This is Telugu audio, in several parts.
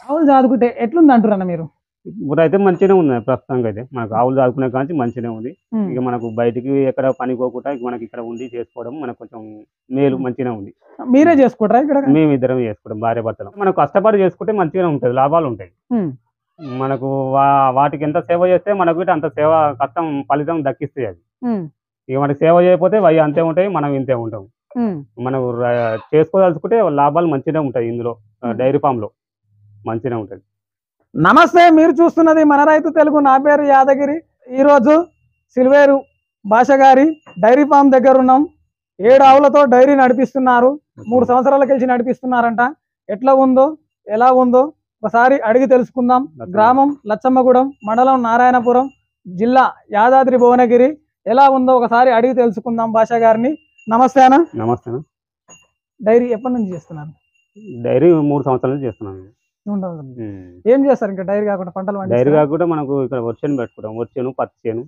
ఆవులు సాదుకుంటే ఎట్లుంది అంటారన్న మీరు? ఇప్పుడైతే మంచిగానే ఉంది ప్రస్తుతానికి అయితే. మనకు ఆవులు సాదుకునే కాంచి మంచిగానే ఉంది. ఇక మనకు బయటికి ఎక్కడ పనికి పోకుండా మనకి ఇక్కడ ఉండి చేసుకోవడం మనకు కొంచెం మేలు మంచిగానే ఉంది. మీరే చేసుకుంటారా ఇక్కడ? మేమిద్దరం చేసుకుంటాం భార్యాభర్తలం. మనం కష్టపడి చేసుకుంటే మంచిగానే ఉంటది. లాభాలుంటాయి. మనకు వాటికి ఎంత సేవ చేస్తే మనకు అంత సేవ కష్టం ఫలితం దక్కిస్తాయి అది. ఇక మనకి సేవ చేయకపోతే అవి అంతే ఉంటాయి, మనం ఇంతే ఉంటాం. మనం చేసుకోదలుచుకుంటే లాభాలు మంచిగానే ఉంటాయి ఇందులో. డైరీ ఫామ్‌లో మంచిగానే ఉంటది. నమస్తే, మీరు చూస్తున్నది మన రైతు తెలుగు. నా పేరు యాదగిరి. ఈరోజు సిల్వేరు భాష గారి డైరీ ఫామ్ దగ్గర ఉన్నాం. 7 ఆవులతో డైరీ నడిపిస్తున్నారు. 3 సంవత్సరాల కలిసి నడిపిస్తున్నారంట. ఎట్లా ఉందో ఎలా ఉందో ఒకసారి అడిగి తెలుసుకుందాం. గ్రామం లచ్చమ్మగూడెం, మండలం నారాయణపురం, జిల్లా యాదాద్రి భువనగిరి. ఎలా ఉందో ఒకసారి అడిగి తెలుసుకుందాం భాష గారిని. నమస్తే అన్న. నమస్తే. డైరీ ఎప్పటి నుంచి చేస్తున్నారు? డైరీ 3 సంవత్సరాల నుంచి చేస్తున్నాను. ఏం చేస్తారు ఇంకా డైరీ కాకుండా? పంటలు డైరీ కాకుండా మనకు ఇక్కడ వరిచేను పెట్టుకుంటాం. వరిచేను, పత్తి చేను,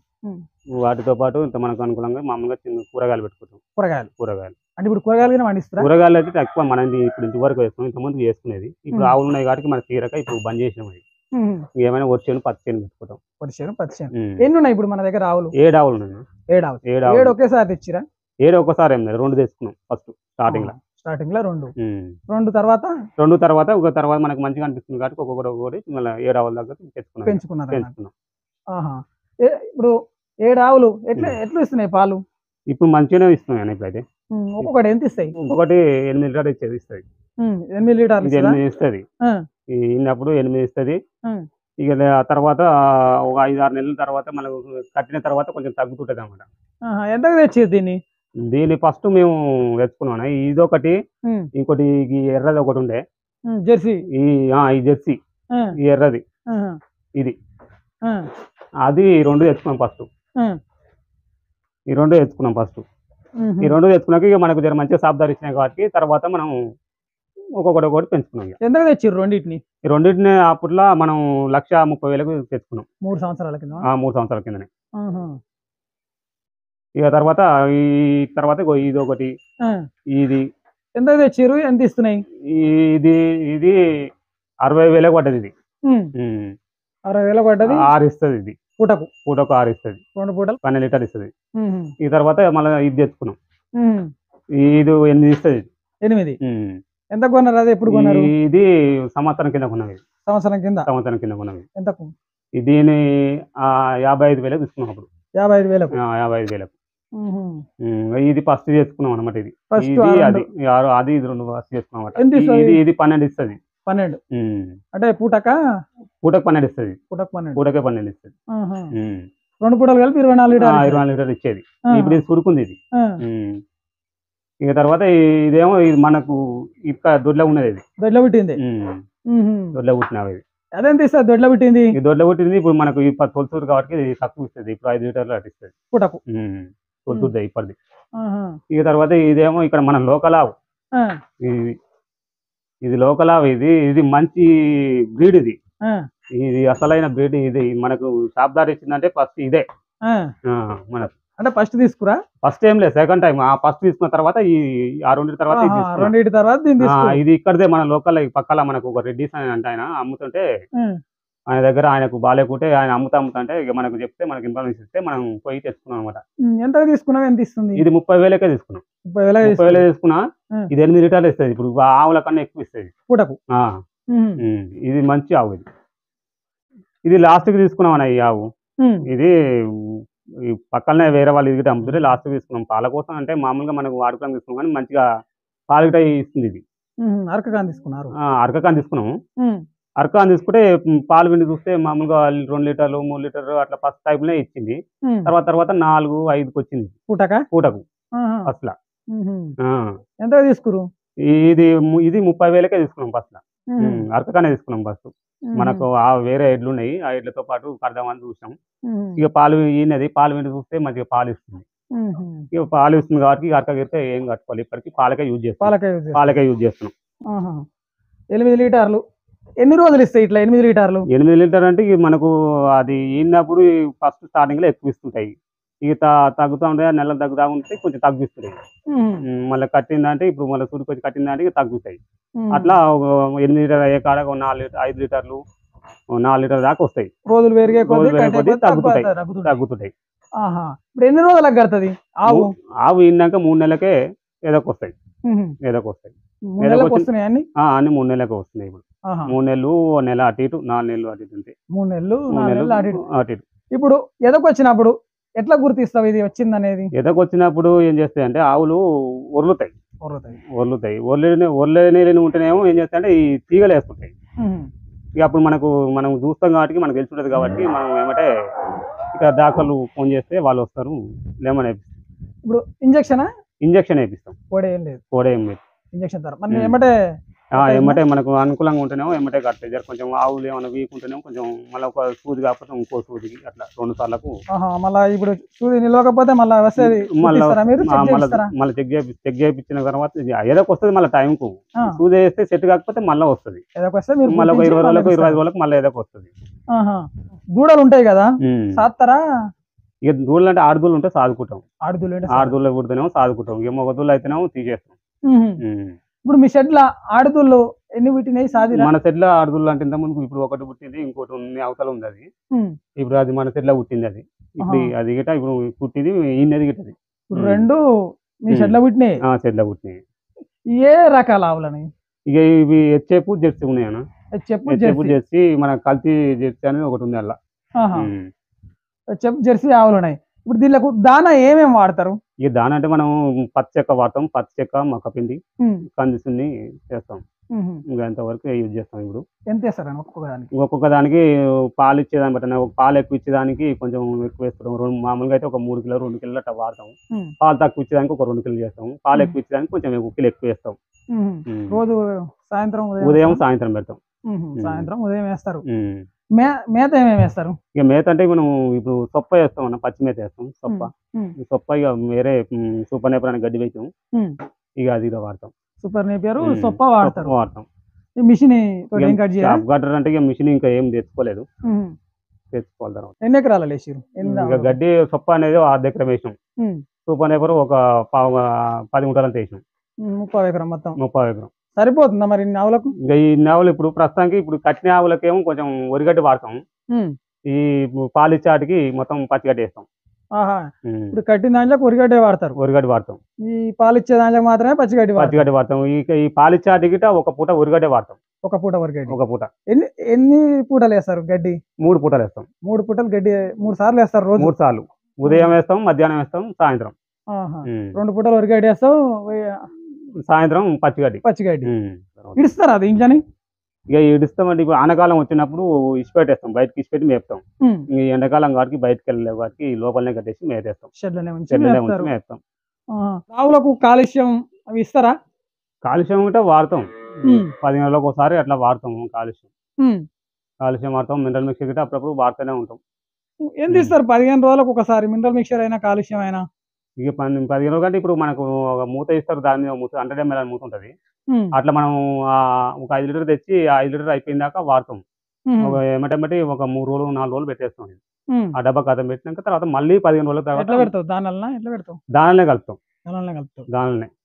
వాటితో పాటు ఇంత మనకు అనుకూలంగా మామూలుగా చిన్న కూరగాయలు పెట్టుకుంటాం. కూరగాయలు అంటే ఇప్పుడు కూరగాయలు పండిస్తారు? కూరగాయలు అయితే తక్కువ. మనది ఇప్పుడు ఇంటి వరకు వేస్తాం. ఇంతకుముందు చేసుకునేది. ఇప్పుడు ఆవులు ఉన్నాయి కాబట్టి మనకి తీరక ఇప్పుడు బంద్ చేసినాం. అది ఏమైనా వరిచేను, పత్తి చేను పెట్టుకుంటాం. వరిచేను, పత్తి చేను. ఎన్ని ఉన్నాయి ఇప్పుడు మన దగ్గర ఆవులు? 7 ఆవులు ఉన్నాయి. 7 ఆవులు ఒకేసారి తెచ్చిరా? 7 ఒక్కసారి ఏం లేదు, 2 తెచ్చుకున్నాం ఫస్ట్ స్టార్టింగ్ లో. 2 తర్వాత ఒక తర్వాత మనకు మంచిగా అనిపిస్తుంది కాబట్టి ఒక్కొక్కటి మళ్ళీ 7 ఆవుల దగ్గర పెంచుకున్నాం. ఇప్పుడు 7 ఆవులు ఎట్లా ఇస్తున్నాయి పాలు? ఇప్పుడు మంచిగానే ఇస్తున్నాయి. ఇప్పుడైతే ఒక్కొక్కటి ఎంత ఇస్తాయి? ఒక్కొక్కటి 8 లీటర్లు ఇస్తుంది. 8 లీటర్లు 8 ఇస్తుంది. ఇన్నప్పుడు 8 ఇస్తుంది. ఇక ఆ తర్వాత ఒక 5-6 నెలల తర్వాత మనకు కట్టిన తర్వాత కొంచెం తగ్గుతుంటది అన్నమాట. ఎంత తెచ్చేది దీన్ని ఫస్ట్ మేము తెచ్చుకున్నాం. ఇదొకటి, ఇంకోటి ఎర్రది ఒకటి ఉండే జెర్సీ. ఈ జెర్సీ, ఈ ఎర్రది, ఇది, అది 2 తెచ్చుకున్నాం ఫస్ట్. ఈ 2 తెచ్చుకున్నాక ఇక మనకు జర మంచిగా సాబ్దారి ఇచ్చినాయి కాబట్టి తర్వాత మనం ఒక్కొక్కటి పెంచుకున్నాం. ఎంత తెచ్చారు రెండింటిని? ఈ రెండింటిని అప్పట్లో మనం 1,30,000కు తెచ్చుకున్నాం. 3 సంవత్సరాల కింద. 3 సంవత్సరాల కిందనే. ఇక తర్వాత ఇది ఒకటి, ఇది ఎంత తెచ్చారు? ఎంత ఇస్తున్నాయి? ఇది 60,000 పడ్డది. ఇది 60,000 పడ్డది. 6 ఇస్తుంది. ఇది పూటకు 6 ఇస్తుంది. 2 పూటలు 12 లీటర్లు ఇస్తుంది. ఈ తర్వాత మళ్ళీ ఇది తెచ్చుకున్నాం. ఇది 8 ఇస్తుంది. 8 ఎంత కొన్నారు? అది ఎప్పుడు కొన్నారు? ఇది సంవత్సరం కింద కొన్నది. సంవత్సరం కింద కొన్నది. ఎంతకు? దీని 55,000 తీసుకున్నాం అప్పుడు. 55,000. ఇది ఫస్ట్ చేసుకున్నాం అనమాట. ఇది అది 2 ఫస్ట్ చేసుకున్నాం అనమాట. ఇది 12 ఇస్తుంది. 12 అంటే పూటకు 12 ఇస్తుంది. పూటకే 12 ఇస్తుంది. 2 పూటలు కలిపి 24 లీటర్లు ఇచ్చేది. ఇప్పుడు ఇది సురుకుంది. ఇది ఇక తర్వాత ఇదేమో ఇది మనకు ఇంకా దొడ్ల ఉన్నది. ఇది దొడ్ల పుట్టింది. దొడ్ల పుట్టినవి. అదేంటి ఇస్తుంది? దొడ్ల పుట్టింది. దొడ్ల పుట్టింది. ఇప్పుడు మనకు తొలసూరు కాబట్టి ఇది తక్కువ ఇస్తుంది. ఇప్పుడు 5 లీటర్లు అటు ఇస్తుంది పూటకు. తొలసూరు ఇప్పటిది. ఇక తర్వాత ఇదేమో ఇక్కడ మన లోకల్ ఆవు. ఇది లోకల్ ఆవు. ఇది మంచి బ్రీడ్. ఇది అసలైన బ్రీడ్. ఇది మనకు షాప్దార్ ఇచ్చిందంటే ఫస్ట్ ఇదే మనకు. అంటే ఫస్ట్ తీసుకురా? ఫస్ట్ ఏం లేదు, సెకండ్ టైం. ఫస్ట్ తీసుకున్న తర్వాత ఈ 2 తర్వాత ఇది ఇక్కడదే మన లోకల్ పక్కల మనకు ఒక రెడ్డిస్ అని అంటే ఆయన అమ్ముతుంటే ఆయన దగ్గర ఆయనకు బాగాలేకుంటే ఆయన అమ్ముతుంటే ఇక మనకు చెప్తే మనకి ఇన్ఫర్మేషన్ ఇస్తే మనం పోయి తెచ్చుకున్నాం అనమాట. ఎంత తీసుకున్నాం? ఎంత ఇస్తుంది? ఇది 30,000కే తీసుకున్నాం. 30,000 తీసుకున్నా. ఇది 8 లీటర్లు ఇస్తుంది. ఇప్పుడు ఆవుల కన్నా ఎక్కువ ఇస్తుంది పూటకు. ఇది మంచి ఆవు. ఇది లాస్ట్ కి తీసుకున్నాం అన్న. ఈ ఆవు ఇది పక్కనే వేరే వాళ్ళు ఇది అమ్ముతుంటే లాస్ట్ తీసుకున్నాం. పాల కోసం అంటే మామూలుగా మనకు వాడుకోవడం తీసుకున్నాం కానీ మంచిగా పాలు గిట్ట ఇస్తుంది. ఇది అరకకాన్ తీసుకున్నాము. అరకాన్ తీసుకుంటే పాలు పిండి చూస్తే మామూలుగా 2 లీటర్లు 3 లీటర్లు అట్లా ఫస్ట్ టైప్ లో ఇచ్చింది. తర్వాత 4-5కి వచ్చింది పూటకు ఫస్ట్. ఎంత తీసుకురు? ఇది 30,000కే తీసుకున్నాం ఫస్ట్. అరకకానే తీసుకున్నాం ఫస్ట్. మనకు వేరే ఎడ్లు ఉన్నాయి. ఆ ఎడ్లతో పాటు కడదామని చూసాం. ఇక పాలు ఈనది. పాలు పిండి చూస్తే మంచిగా పాలు ఇస్తుంది. ఇక పాలు ఇస్తుంది కాబట్టి అరక గిరితే ఏం కట్టుకోవాలి. ఇప్పటికి పాలకే యూజ్ చేస్తున్నాం. 8 లీటర్లు ఎన్ని రోజులు ఇస్తాయి ఇట్లా? 8 లీటర్లు. 8 లీటర్ అంటే మనకు అది ఈనప్పుడు ఫస్ట్ స్టార్టింగ్ లో ఎక్కువ ఇస్తుంటాయి. ఇక తగ్గుతూ ఉంటాయి, నెల తగ్గుతా ఉంటే కొంచెం తగ్గిస్తున్నాయి. మళ్ళీ కట్టిందంటే ఇప్పుడు మళ్ళీ సూడికొచ్చి కట్టిందంటే ఇక తగ్గుతాయి. అట్లా 8 లీటర్ అయ్యే కాడ 5 లీటర్లు 4 లీటర్ల దాకా వస్తాయి. రోజులు పెరిగే రోజులు పెరిగే కొద్దీ తగ్గుతాయి. ఇప్పుడు ఎన్ని రోజులకు కడుతుంది ఆవు? ఆవు ఇందాక 3 నెలలకే ఎదకొస్తాయి. అన్ని 3 నెలలకే వస్తున్నాయి. ఇప్పుడు 3 నెలలు నెల అటు ఇటు 4 నెలలు అటు ఇటు ఉంటాయి. 3 నెలలు అటు ఇటు. ఇప్పుడు ఎదకొచ్చినప్పుడు ఎట్లా గుర్తిస్తావు ఇది వచ్చింది అనేది? ఎదకొచ్చినప్పుడు ఏం చేస్తాయి అంటే ఆవులు ఒర్లుతాయి. ఒర్లేని ఉంటేనేమో ఏం చేస్తాయి అంటే ఈ తీగలు వేసుకుంటాయి. ఇక అప్పుడు మనం చూస్తాం కాబట్టి మనకు తెలిసి కాబట్టి మనం ఏమంటే ఇక డాక్టర్లు ఫోన్ చేస్తే వాళ్ళు వస్తారు, లెమన్ వేపిస్తాం. ఇప్పుడు ఇంజక్షన్ వేపిస్తాం. కోడేం లేదు ఇంజక్షన్ ఎమ్మటే మనకు అనుకూలంగా ఉంటేనేమో ఎమ్మటే కడతాయి. కొంచెం ఆవులు ఏమైనా వీక్ ఉంటేనేమో కొంచెం మళ్ళీ ఒక సూది కాకపోతే ఇంకో సూదికి అట్లా 2 సార్లకు మళ్ళీ ఇప్పుడు సూది నిలవకపోతే మళ్ళీ మళ్ళీ చెక్ చేయించిన తర్వాత ఏదోకి వస్తుంది. మళ్ళీ టైంకు సూది వేస్తే సెట్ కాకపోతే మళ్ళీ వస్తుంది. మళ్ళీ ఒక 20 రోజులకు 25 రోజులకు మళ్ళీ ఏదోకి వస్తుంది. దూడలు ఉంటాయి కదా సాత్తారా? ఇక దూడలు అంటే ఆడదూళ్ళు ఉంటే సాదుకుంటాం. ఆడదూళ్ళు పుడితేనేమో సాదుకుంటాం. ఇక మొగదూళ్ళు అయితేనేమో తీసేస్తాం. ఇప్పుడు మీ షెడ్ల ఆడదూళ్ళు ఎన్ని పుట్టినాయి? మన షెడ్ల ఆడదూళ్ళు అంటే ఇంత ముందు ఇప్పుడు ఒకటి పుట్టింది, ఇంకోటి అవతల ఉంది. అది ఇప్పుడు అది మన షెడ్ల పుట్టింది. అది ఇప్పుడు అది గిట ఇప్పుడు పుట్టింది ఈయనది గిట్టది. ఇప్పుడు 2 మీ షెడ్ల పుట్టినాయి. షెడ్ల పుట్టినాయి. ఏ రకాల ఆవులని? ఇక ఇవి హెచ్ఎఫ్ జెర్సీ ఉన్నాయన్న. హెచ్ఎఫ్ జెర్సీ మన కల్తీ జెర్సీ అనేది ఒకటి ఉంది. అలా హెచ్ఎఫ్ జెర్సీ ఆవులు ఉన్నాయి. ఇప్పుడు దీనికి దానా ఏమేమి వాడతారు? ఈ దాన అంటే మనం పచ్చి చెక్క వాడతాం. పచ్చి చెక్క, మక్కపిండి, కందిసుని చేస్తాం. ఇంకా ఎంతవరకు యూజ్ చేస్తాం. ఇప్పుడు ఎంత వేస్తారండి ఒక్కొక్క దానికి? పాలు ఇచ్చేదాన్ని బట్టి పాలు ఎక్కువ ఇచ్చేదానికి కొంచెం ఎక్కువ వేస్తాం. మామూలుగా అయితే ఒక 3 కిలో 2 కిలో అట్లా వాడతాం. పాలు తక్కువ ఇచ్చేదానికి ఒక 2 కిలో చేస్తాం. పాలు ఎక్కువ ఇచ్చేదానికి కొంచెం 1 కిలో ఎక్కువ వేస్తాం. రోజు సాయంత్రం ఉదయం సాయంత్రం పెడతాం. ఉదయం వేస్తారు. మేత ఏమేమి వేస్తారు? ఇక మేత అంటే మనం ఇప్పుడు సొప్ప వేస్తాం అన్న, పచ్చి మేత వేస్తాం. సొప్ప ఇక వేరే సూపర్ నేపర్ అనే గడ్డి వేస్తాం. ఇక అది వాడతాం. సూపర్ నేపర్ సొప్ప వాడతాం. మిషన్ గడ్డర్ అంటే ఇక మిషన్ ఇంకా ఏం తెచ్చుకోలేదు, తెచ్చుకోవాలి. తర్వాత ఎన్ని ఎకరాలు వేసారు? ఇక గడ్డి సొప్ప అనేది 1/2 ఎకరం వేసినాం. సూపర్ నేపర్ ఒక 10 గుంటలంతా వేసినాం. 30 ఎకరం మొత్తం. 30 ఎకరం సరిపోతుందా మరి ఇన్ని ఆవులకు? ఇంకా ఈ ఆవులు ఇప్పుడు ప్రస్తుతానికి ఇప్పుడు కట్టిన ఆవులకేమో కొంచెం వరిగడ్డి వాడతాం. ఈ పాలిచ్చాటికి మొత్తం పచ్చిగడ్డి వేస్తాం. ఇప్పుడు కట్టిన దాంట్లో వరిగడ్డే వాడతారు. వరిగడ్డి వాడతాం. ఈ పాలిచ్చే దాంట్లో మాత్రమే పచ్చిగడ్డి వాడతాం. ఈ పాలిచ్చాటికి ఒక పూట వరిగడ్డే వాడతాం. ఒక పూట వరిగడ్డి. ఒక పూట. ఎన్ని పూటలు వేస్తారు గడ్డి? 3 పూటలు వేస్తాం. 3 పూటలు గడ్డి 3 సార్లు వేస్తారు రోజు? 3 సార్లు. ఉదయం వేస్తాం, మధ్యాహ్నం వేస్తాం, సాయంత్రం. 2 పూటలు వరిగడ్డి వేస్తాం, సాయంత్రం పచ్చిగడ్డి. ఇడుస్తారా అది ఇంట్లోని? ఇక ఇడుస్తామంటే ఇప్పుడు ఆనకాలం వచ్చినప్పుడు ఇసిపెట్టేస్తాం, బయటకి ఇసిపెట్టి మేపుతాం. ఈ ఎండాకాలం కాబట్టి బయటకు వెళ్ళే వాటికి లోపలనే కట్టేసి మేపేస్తాం. మేపుతాం. ఆవులకు కాలుష్యం అవి ఇస్తారా? కాలుష్యం అంటే వాడతాం. 15 రోజులకు ఒకసారి అట్లా వాడతాం. కాలుష్యం వాడతాం. మినరల్ మిక్చర్ గిట్ట అప్పుడప్పుడు వాడుతూనే ఉంటాం. ఎంత ఇస్తారు 15 రోజులకు ఒకసారి? మినరల్ మిక్చర్ అయినా కాలుష్యం అయినా? ఇక 15 రోజులు కంటే ఇప్పుడు మనకు ఒక మూత ఇస్తారు. దాని మీద 100 ml మూత ఉంటుంది. అట్లా మనం ఒక 5 లీటర్ తెచ్చి 5 లీటర్ అయిపోయిన దాకా వాడతాం. ఏమంటే ఒక 3 రోజులు 4 రోజులు పెట్టేస్తాం. ఆ డబ్బా కథం పెట్టినాక తర్వాత మళ్ళీ 15 రోజుల తర్వాత దానినే కలుపుతాం.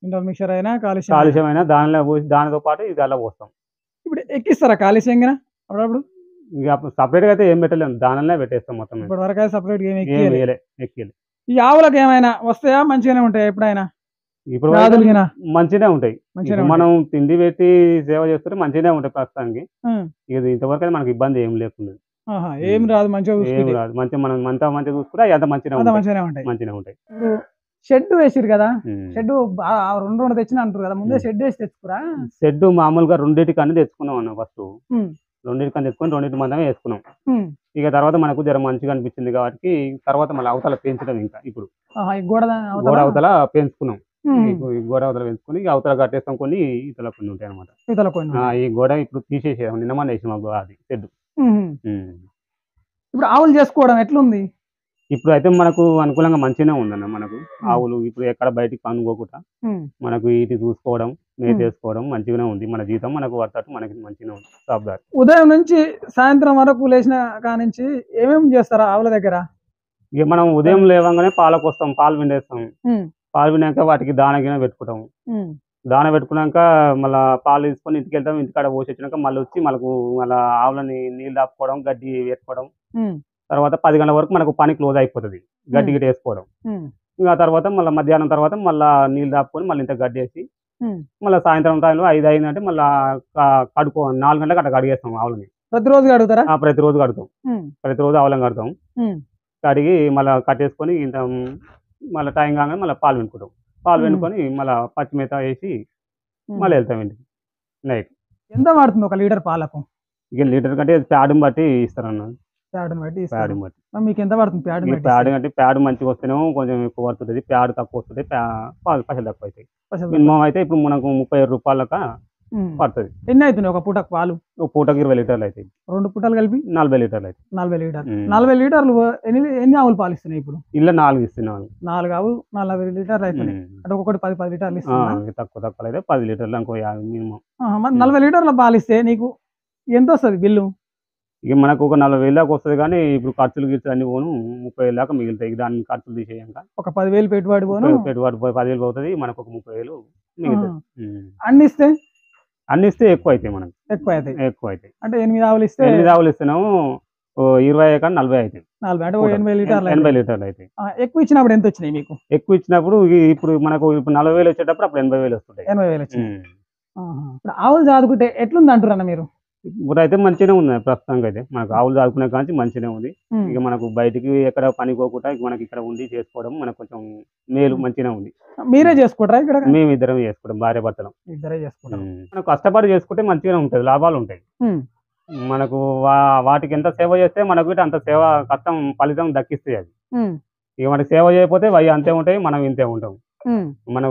మినరల్ మిక్చర్ అయినా కాలుష్యం అయినా దానిలో పోసి దానితో పాటు ఇది అలా పోస్తాం. ఇప్పుడు ఎక్కిస్తారా కాలుష్యం అప్పుడప్పుడు? ఇక సపరేట్ గా అయితే ఏం పెట్టలేము, దానిలోనే పెట్టేస్తాం మొత్తం. ఇప్పటి వరకు సపరేట్ గా ఎక్కియాలి. ఈ ఆవులకు ఏమైనా వస్తాయా? మంచిగానే ఉంటాయి ఎప్పుడైనా? ఇప్పుడు మంచిగానే ఉంటాయి. మనం తిండి పెట్టి సేవ చేస్తుంటే మంచిగానే ఉంటాయి ప్రస్తుతానికి. ఇది ఇంతవరకు మనకి ఇబ్బంది ఏం లేకుండా ఏం రాదు. మంచిగా మనం మంచిగా చూసుకుంటే అంత మంచిగానే ఉంటాయి. షెడ్ వేసిరు కదా, షెడ్ 2 తెచ్చిన అంటారు కదా, ముందే షెడ్ వేసి తెచ్చుకురా? షెడ్ మామూలుగా 2 కన్నా తెచ్చుకున్నాం అన్న. ఫస్ట్ 2 కన్నా తెచ్చుకొని 2 మందమే వేసుకున్నాం. ఇక తర్వాత మనకు జర మంచిగా అనిపించింది కాబట్టి తర్వాత మళ్ళీ అవతల పెంచడం. ఇంకా ఇప్పుడు గోడ అవతల పెంచుకున్నాం. గోడ అవతల పెంచుకుని అవతల కట్టేస్తాం. కొన్ని ఇతల కొన్ని ఉంటాయి అనమాట. ఈ గోడ ఇప్పుడు తీసేసాం. నిన్న మన వేసాం అది షెడ్. ఇప్పుడు ఆవులు చేసుకోవడం ఎట్లుంది? ఇప్పుడు అయితే మనకు అనుకూలంగా మంచిగానే ఉందన్న. మనకు ఆవులు ఇప్పుడు ఎక్కడ బయటికి కనుకోకుండా మనకు ఇటు చూసుకోవడం, మేత వేసుకోవడం మంచిగానే ఉంది. మన జీతం మనకు పడతాడు, మనకి మంచిగానే ఉంది. ఉదయం నుంచి సాయంత్రం వరకు లేచిన కానించి ఏమేమి చేస్తారా ఆవుల దగ్గర? ఇక మనం ఉదయం లేవగానే పాలకు వస్తాం, పాలు పిండేస్తాం. పాలు పిండాక వాటికి దాన గిన పెట్టుకుంటాం. దాన పెట్టుకున్నాక మళ్ళీ పాలు తీసుకొని ఇంటికి వెళ్తాం. ఇంటికాడ పోసి వచ్చినాక మళ్ళీ వచ్చి మనకు మళ్ళీ ఆవులని నీళ్ళు దాపుకోవడం, గడ్డి వేసుకోవడం. తర్వాత 10 గంటల వరకు మనకు పని క్లోజ్ అయిపోతుంది, గడ్డి గిట్ట వేసుకోవడం. ఇంకా తర్వాత మళ్ళీ మధ్యాహ్నం తర్వాత మళ్ళీ నీళ్ళు దాపుకొని మళ్ళీ ఇంత గడ్డి వేసి మళ్ళీ సాయంత్రం టైంలో 5 అయిందంటే మళ్ళీ కడుకో 4 గంటలకు అట్లా కడిగేస్తాం ఆవులని. ప్రతిరోజు కడుగుతారా? ప్రతిరోజు కడుతాం. ప్రతిరోజు ఆవులను కడతాం. కడిగి మళ్ళీ కట్టేసుకొని ఇంత మళ్ళీ టైం కాగానే మళ్ళీ పాలు పిండుకుంటాం. పాలు పిండుకొని మళ్ళీ పచ్చిమేత వేసి మళ్ళీ వెళ్తాం ఇంటికి నైట్. ఎంత పడుతుంది 1 లీటర్ పాలకు? ఇక లీటర్ కంటే ప్యాడ్ని బట్టి ఇస్తారన్న. ప్యాడ్ని బట్టి ప్యాడ్ని బట్టి మీకు ఎంత పడుతుంది? ప్యాడ్ అంటే ప్యాడ్ మంచిగా వస్తేనేమో కొంచెం ఎక్కువ పడుతుంది, ప్యాడ్ తక్కువ వస్తుంది, పాలు పైసలు తక్కువ అవుతాయి. మినిమం అయితే ఇప్పుడు మనకు 35 రూపాయలక పడుతుంది. ఎన్ని అవుతున్నాయి ఒక పూటకు పాలు? ఒక పూటకి 20 లీటర్లు అవుతాయి. 2 పూటలు కలిపి 40 లీటర్లు అవుతాయి. 40 లీటర్లు. 40 లీటర్లు ఎన్ని ఆవులు పాలు ఇస్తున్నాయి ఇప్పుడు? ఇలా 4 ఇస్తున్నాను. 4 ఆవులు 40 లీటర్లు అవుతున్నాయి. అంటే ఒక్కొక్కటి 10 లీటర్లు ఇస్తున్నాయి. తక్కువ అయితే 10 లీటర్లు ఇంకో 50 మినిమం. 40 లీటర్ల పాలు ఇస్తే నీకు ఎంత వస్తుంది బిల్లు? ఇక మనకు ఒక 40,000 దాకా వస్తుంది, కానీ ఇప్పుడు ఖర్చులు గిర్చులు అన్ని పోను 30,000 దాకా మిగులుతాయి. దాన్ని ఖర్చులు తీసేయంగా ఒక 10,000 పెట్టుబడి పోను, 10,000 పోతుంది, మనకు ఒక 30,000 మిగులుతుంది. అన్ని ఇస్తే ఎక్కువ అవుతాయి, మనకు ఎక్కువ అవుతాయి. అంటే 8 ఆవులు ఇస్తే 8 ఆవులు ఇస్తేనేమో 20 కానీ 40 అవుతాయి. 40 అంటే 80 లీటర్లు. 80 లీటర్లు అవుతాయి. ఎక్కువ ఇచ్చినప్పుడు ఎంత వచ్చినాయి మీకు? ఎక్కువ ఇచ్చినప్పుడు ఇప్పుడు మనకు 40,000 వచ్చేటప్పుడు అప్పుడు 80,000 వస్తుంటాయి. 80,000 వచ్చినాయి. ఇప్పుడు ఆవులు చాదుకుంటే ఎట్లుంది అంటారన్న మీరు? ఇప్పుడు అయితే మంచిగానే ఉంది ప్రస్తుతానికి. అయితే మనకు ఆవులు చాదుకునే కానీ మంచిగానే ఉంది. ఇక మనకు బయటికి ఎక్కడ పని పోకుండా మనకి ఇక్కడ ఉండి చేసుకోవడం మనకు కొంచెం మేలు, మంచిగానే ఉంది. మీరే చేసుకుంటారా ఇక్కడ? మేము ఇద్దరం చేసుకుంటాం, భార్య భర్తలం ఇద్దరే చేసుకుంటాం. మనకు కష్టపడి చేసుకుంటే మంచిగానే ఉంటుంది, లాభాలు ఉంటాయి. మనకు వాటికి ఎంత సేవ చేస్తే మనకు అంత సేవ కష్టం ఫలితం దక్కిస్తాయి. అది ఇక మనకి సేవ చేయకపోతే అవి అంతే ఉంటాయి, మనం ఇంతే ఉంటాం. మనం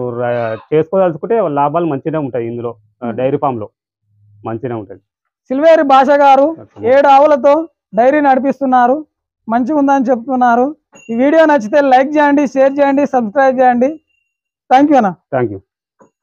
చేసుకోదలుచుకుంటే లాభాలు మంచిగానే ఉంటాయి. ఇందులో డైరీ ఫామ్ లో మంచిగానే ఉంటుంది. సిల్వేరి భాష గారు 7 ఆవులతో డైరీ నడిపిస్తున్నారు, మంచిగా ఉందని చెప్తున్నారు. ఈ వీడియో నచ్చితే లైక్ చేయండి, షేర్ చేయండి, సబ్స్క్రైబ్ చేయండి. థ్యాంక్ యూ అన్న. Thank you.